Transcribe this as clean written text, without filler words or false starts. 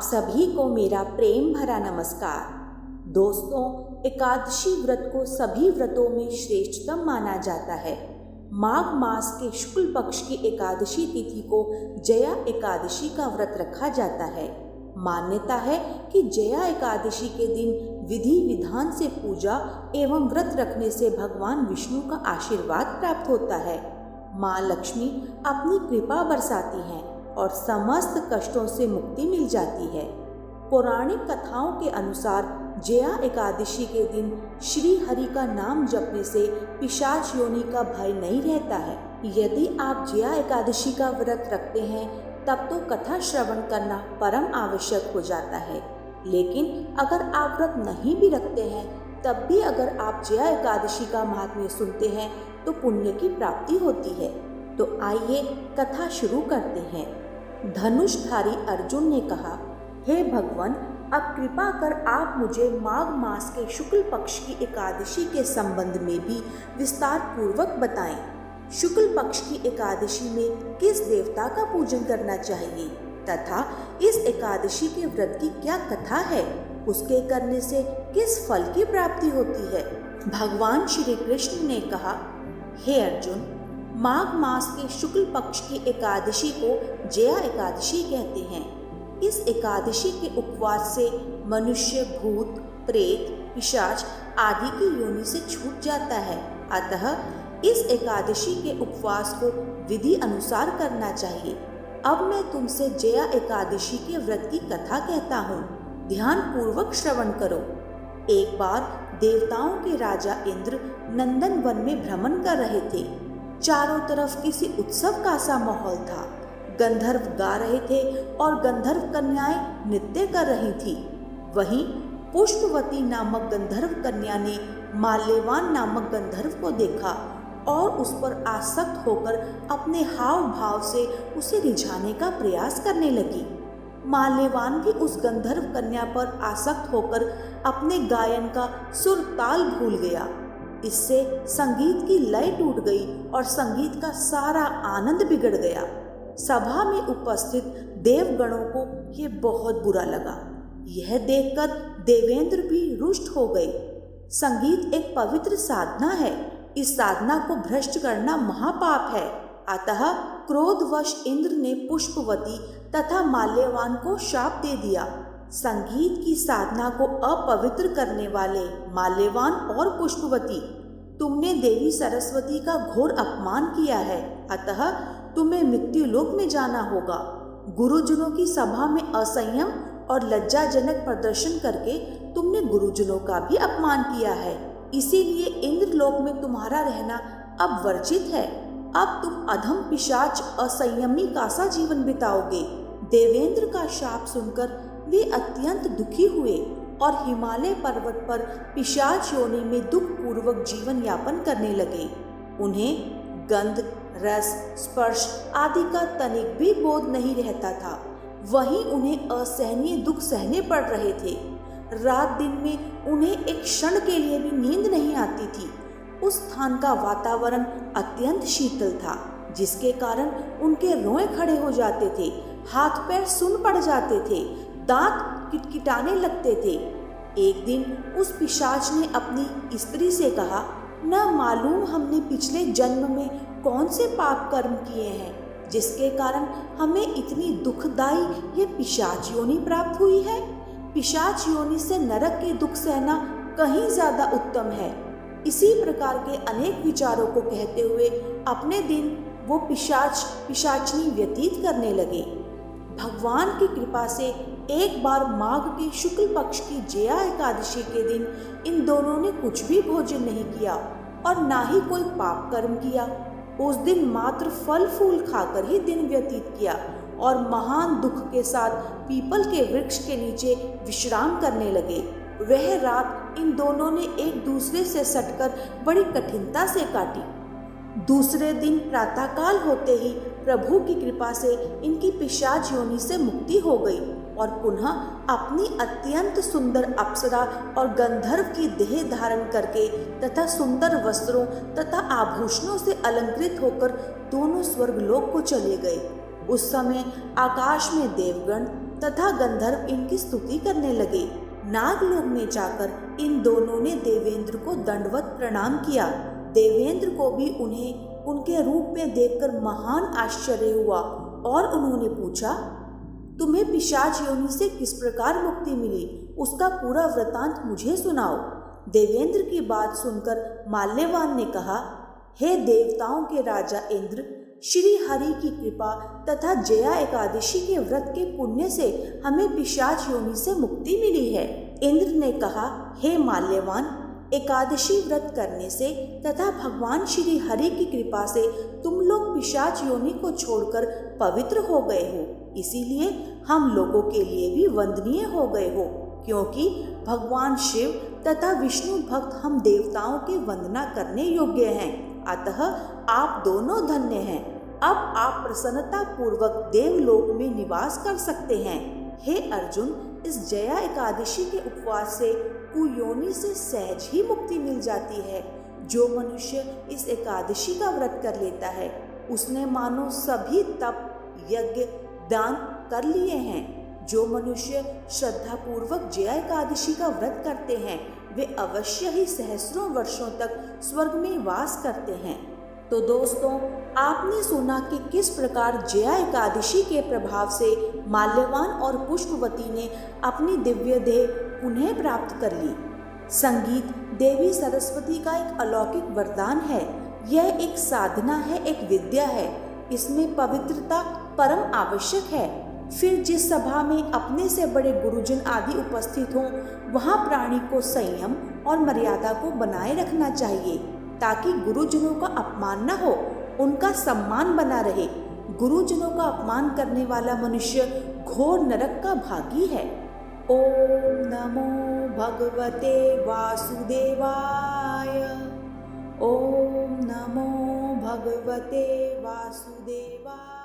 सभी को मेरा प्रेम भरा नमस्कार। दोस्तों, एकादशी व्रत को सभी व्रतों में श्रेष्ठतम माना जाता है। माघ मास के शुक्ल पक्ष की एकादशी तिथि को जया एकादशी का व्रत रखा जाता है। मान्यता है कि जया एकादशी के दिन विधि विधान से पूजा एवं व्रत रखने से भगवान विष्णु का आशीर्वाद प्राप्त होता है। माँ लक्ष्मी अपनी कृपा बरसाती हैं और समस्त कष्टों से मुक्ति मिल जाती है। पौराणिक कथाओं के अनुसार जया एकादशी के दिन श्री हरि का नाम जपने से पिशाच योनि का भय नहीं रहता है। यदि आप जया एकादशी का व्रत रखते हैं तब तो कथा श्रवण करना परम आवश्यक हो जाता है, लेकिन अगर आप व्रत नहीं भी रखते हैं तब भी अगर आप जया एकादशी का महात्म्य सुनते हैं तो पुण्य की प्राप्ति होती है। तो आइए कथा शुरू करते हैं। धनुषधारी अर्जुन ने कहा, हे भगवान, अब कृपा कर आप मुझे माघ मास के शुक्ल पक्ष की एकादशी के संबंध में भी विस्तार पूर्वक बताएं। शुक्ल पक्ष की एकादशी में किस देवता का पूजन करना चाहिए तथा इस एकादशी के व्रत की क्या कथा है, उसके करने से किस फल की प्राप्ति होती है। भगवान श्री कृष्ण ने कहा, हे अर्जुन, माघ मास के शुक्ल पक्ष की एकादशी को जया एकादशी कहते हैं। इस एकादशी के उपवास से मनुष्य भूत, प्रेत, पिशाच आदि की योनि से छूट जाता है। अतः इस एकादशी के उपवास को विधि अनुसार करना चाहिए। अब मैं तुमसे जया एकादशी के व्रत की कथा कहता हूँ, ध्यान पूर्वक श्रवण करो। एक बार देवताओं के राजा इंद्र नंदन वन में भ्रमण कर रहे थे। चारों तरफ किसी उत्सव का सा माहौल था। गंधर्व गा रहे थे और गंधर्व कन्याएं नृत्य कर रही थी। वहीं पुष्पवती नामक गंधर्व कन्या ने माल्यवान नामक गंधर्व को देखा और उस पर आसक्त होकर अपने हाव भाव से उसे रिझाने का प्रयास करने लगी। माल्यवान भी उस गंधर्व कन्या पर आसक्त होकर अपने गायन का सुर ताल भूल गया। इससे संगीत की लय टूट गई और संगीत का सारा आनंद बिगड़ गया। सभा में उपस्थित देवगणों को ये बहुत बुरा लगा। यह देखकर देवेंद्र भी रुष्ट हो गए। संगीत एक पवित्र साधना है। इस साधना को भ्रष्ट करना महापाप है। अतः क्रोधवश इंद्र ने पुष्पवती तथा माल्यवान को शाप दे दिया। संगीत की साधना को अपवित्र करने वाले माल्यवान और पुष्पवती, तुमने देवी सरस्वती का घोर अपमान किया है। अतः तुम्हें मृत्यु लोक में जाना होगा। गुरुजनों की सभा में असंयम और लज्जाजनक प्रदर्शन करके तुमने गुरुजनों का भी अपमान किया है। इसीलिए इंद्रलोक में तुम्हारा रहना अब वर्जित है। अब तुम अधम पिशाच असंयमी का सा जीवन बिताओगे। देवेंद्र का शाप सुनकर वे अत्यंत दुखी हुए और हिमालय पर्वत पर पिशाच योनि में दुख पूर्वक जीवन यापन करने लगे। उन्हें गंध, रस, स्पर्श आदि का तनिक भी बोध नहीं रहता था। वहीं उन्हें असहनीय दुख सहने पड़ रहे थे। रात दिन में उन्हें एक क्षण के लिए भी नींद नहीं आती थी। उस स्थान का वातावरण अत्यंत शीतल था, जिसके कारण उनके रोए खड़े हो जाते थे, हाथ पैर सुन पड़ जाते थे, दांत किटकिटाने लगते थे। एक दिन उस पिशाच ने अपनी स्त्री से कहा, न मालूम हमने पिछले जन्म में कौन से पाप कर्म किए हैं जिसके कारण हमें इतनी दुखदायी ये पिशाच योनि प्राप्त हुई है। पिशाच योनि से नरक के दुख सहना कहीं ज्यादा उत्तम है। इसी प्रकार के अनेक विचारों को कहते हुए अपने दिन वो पिशाचनी व्यतीत करने लगे। भगवान की कृपा से एक बार माघ के शुक्ल पक्ष की जया एकादशी के दिन इन दोनों ने कुछ भी भोजन नहीं किया और ना ही कोई पाप कर्म किया। उस दिन मात्र फल फूल खाकर ही दिन व्यतीत किया और महान दुख के साथ पीपल के वृक्ष के नीचे विश्राम करने लगे। वह रात इन दोनों ने एक दूसरे से सटकर बड़ी कठिनता से काटी। दूसरे दिन प्रातःकाल होते ही प्रभु की कृपा से इनकी पिशाच योनि से मुक्ति हो गई और पुनः अपनी अत्यंत सुंदर अप्सरा और गंधर्व की देह धारण करके तथा सुंदर वस्त्रों तथा आभूषणों से अलंकृत होकर दोनों स्वर्गलोक को चले गए। उस समय आकाश में देवगण तथा गंधर्व इनकी स्तुति करने लगे। नागलोक में जाकर इन दोनों ने देवेंद्र को दंडवत प्रणाम किया। देवेंद्र को भी उन्हें उनके रूप में देखकर महान आश्चर्य हुआ और उन्होंने पूछा, तुम्हें पिशाच योनि से किस प्रकार मुक्ति मिली? उसका पूरा वृतांत मुझे सुनाओ। देवेंद्र की बात सुनकर माल्यवान ने कहा, हे देवताओं के राजा इंद्र, श्री हरि की कृपा तथा जया एकादशी के व्रत के पुण्य से हमें पिशाच योनि से मुक्ति मिली है। इंद्र ने कहा, हे माल्यवान, एकादशी व्रत करने से तथा भगवान श्री हरि की कृपा से तुम लोग पिशाच योनि को छोड़कर पवित्र हो गए हो, इसीलिए हम लोगों के लिए भी वंदनीय हो गए हो, क्योंकि भगवान शिव तथा विष्णु भक्त हम देवताओं की वंदना करने योग्य हैं। अतः आप दोनों धन्य हैं। अब आप प्रसन्नता पूर्वक देवलोक में निवास कर सकते हैं। हे अर्जुन, इस जया एकादशी के उपवास से कुयोनि से सहज ही मुक्ति मिल जाती है। जो मनुष्य इस एकादशी का व्रत कर लेता है, उसने मानो सभी तप, यज्ञ, दान कर लिए हैं। जो मनुष्य श्रद्धा पूर्वक जया एकादशी का व्रत करते हैं, वे अवश्य ही सहस्रों वर्षों तक स्वर्ग में वास करते हैं। तो दोस्तों, आपने सुना कि किस प्रकार जया एकादशी के प्रभाव से माल्यवान और पुष्पवती ने अपनी दिव्य देह पुनः प्राप्त कर ली। संगीत देवी सरस्वती का एक अलौकिक वरदान है। यह एक साधना है, एक विद्या है। इसमें पवित्रता परम आवश्यक है। फिर जिस सभा में अपने से बड़े गुरुजन आदि उपस्थित हों, वहाँ प्राणी को संयम और मर्यादा को बनाए रखना चाहिए, ताकि गुरुजनों का अपमान न हो, उनका सम्मान बना रहे। गुरुजनों का अपमान करने वाला मनुष्य घोर नरक का भागी है। ओम नमो भगवते वासुदेवाय। ओम नमो भगवते वासुदेवाय।